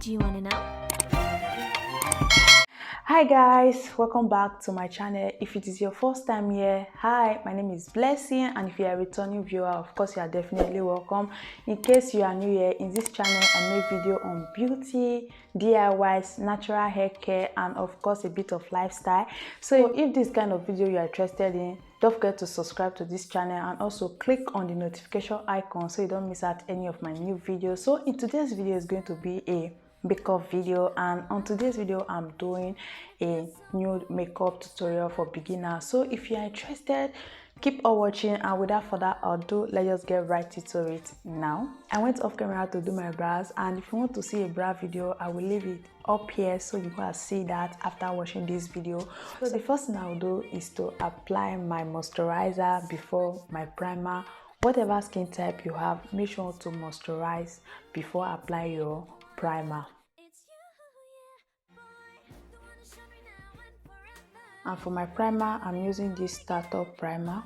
Do you want to know? Hi guys, welcome back to my channel. If it is your first time here, hi, my name is Blizzy, and if you are a returning viewer, of course you are definitely welcome. In case you are new here, in this channel I make video on beauty, DIYs, natural hair care, and of course a bit of lifestyle. So if this kind of video you are interested in, don't forget to subscribe to this channel and also click on the notification icon so you don't miss out any of my new videos. So in today's video is going to be a makeup video, and on today's video I'm doing a nude makeup tutorial for beginners. So if you are interested, keep on watching, and without further ado, let's just get right into it now. I went off camera to do my brows, and if you want to see a brow video, I will leave it up here so you can see that after watching this video. So the first thing I will do is to apply my moisturizer before my primer. Whatever skin type you have, make sure to moisturize before applying your primer. And for my primer, I'm using this starter primer.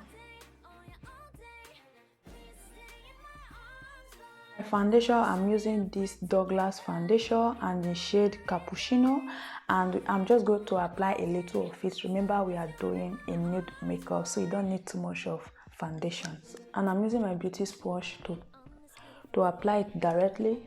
My foundation, I'm using this Douglas foundation and the shade Cappuccino, and I'm just going to apply a little of it. Remember, we are doing a nude makeup, so you don't need too much of foundation. And I'm using my beauty sponge to apply it directly.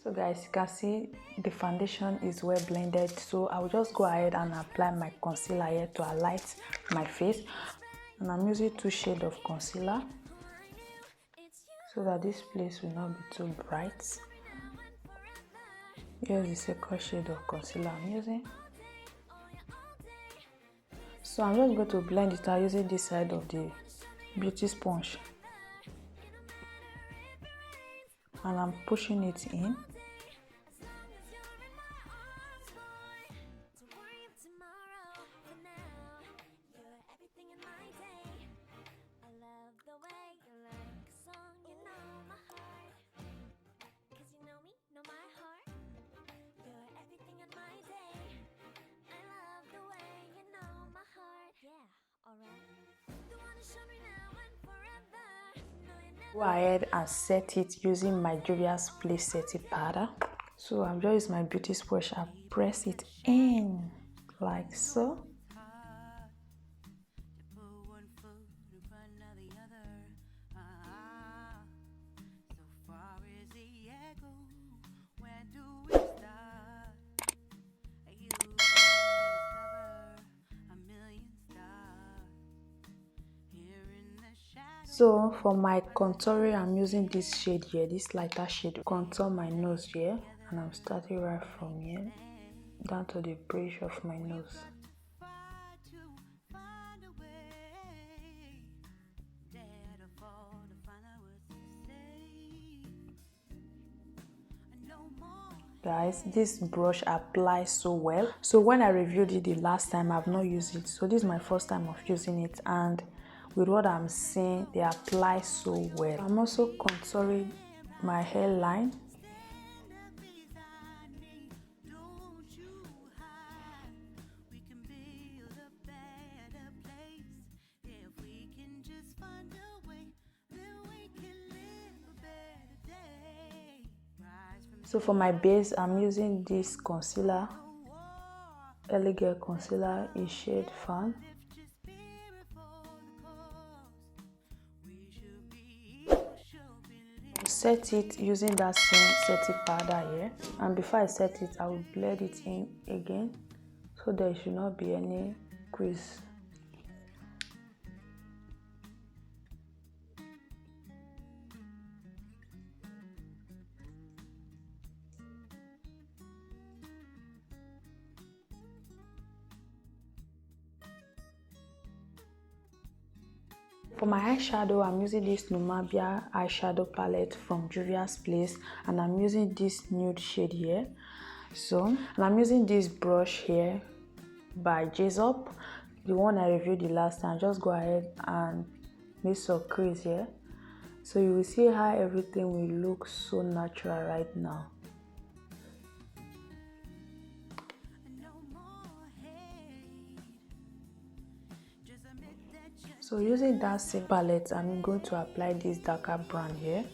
So guys, you can see the foundation is well blended, so I will just go ahead and apply my concealer here to highlight my face. And I'm using 2 shades of concealer so that this place will not be too bright. Here's the second shade of concealer I'm using. So I'm just going to blend it out using this side of the beauty sponge, and I'm pushing it in. Go ahead and set it using my Juvia's Place setting powder. So I've just used my beauty sponge and press it in like so. So for my contouring, I'm using this shade here, this lighter shade, contour my nose here, and I'm starting right from here down to the bridge of my nose. Guys, this brush applies so well. So when I reviewed it the last time, I've not used it. So this is my first time of using it, and with what I'm seeing, they apply so well. I'm also contouring my hairline. So for my base, I'm using this concealer, Elegant Concealer in shade Fan. Set it using that same setting powder here, and before I set it, I will blend it in again so there should not be any crease. For my eyeshadow, I'm using this Nude eyeshadow palette from Juvia's Place, and I'm using this nude shade here. And I'm using this brush here by Jazzop, the one I reviewed the last time. Just go ahead and mix of crease here. So you will see how everything will look so natural right now. So using that same palette, I'm going to apply this darker brown here.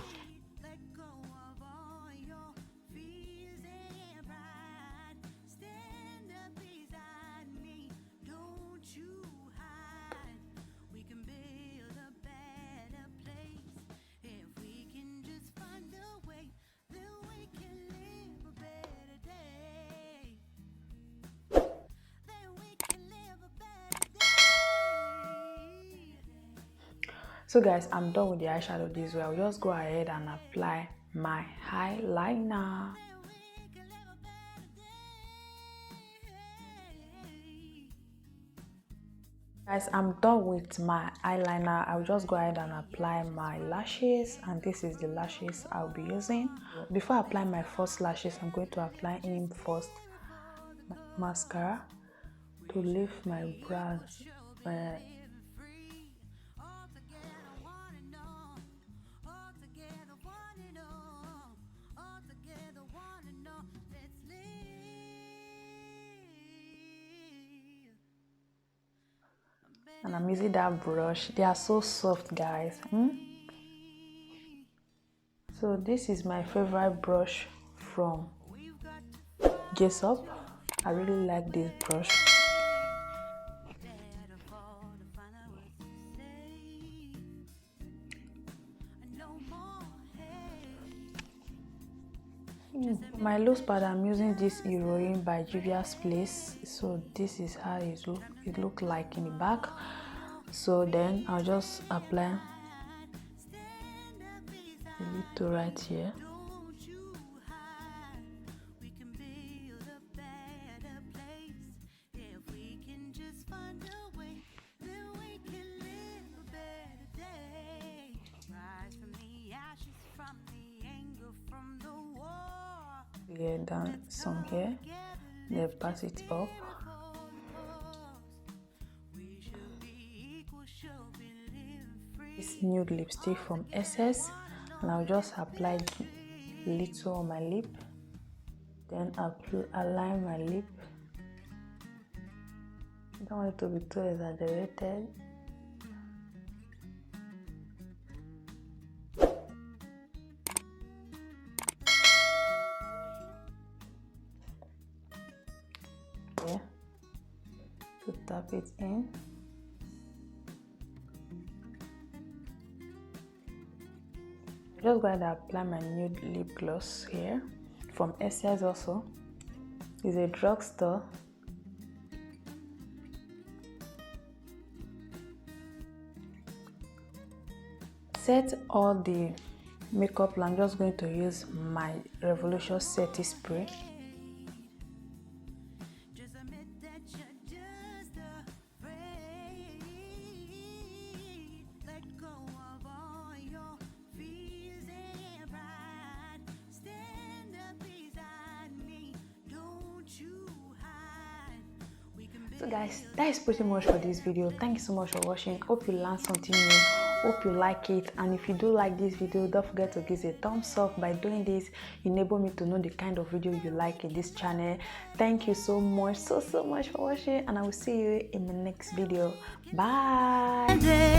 So guys, I'm done with the eyeshadow this way. I'll just go ahead and apply my eyeliner. Guys, I'm done with my eyeliner. I'll just go ahead and apply my lashes, and this is the lashes I'll be using. Before I apply my first lashes, I'm going to apply in first mascara to lift my brows. And I'm using that brush. They are so soft, guys. So this is my favorite brush from Up. I really like this brush. My loose powder, I'm using this Heroine by Juvia's Place. So this is how it look like in the back. So then I'll just apply a little right here. Yeah, down some here, then pass it up. This nude lipstick from SS, and I'll just apply a little on my lip, then align my lip. I don't want it to be too exaggerated. Yeah, to tap it in. Just go ahead and apply my Nude Lip Gloss here from SS also. It's a drugstore. Set all the makeup. I'm just going to use my Revolution setting spray. So guys, that is pretty much for this video. Thank you so much for watching. Hope you learned something new. Hope you like it, and if you do like this video, don't forget to give it a thumbs up. By doing this, enable me to know the kind of video you like in this channel. Thank you so much, so much for watching, and I will see you in the next video. Bye.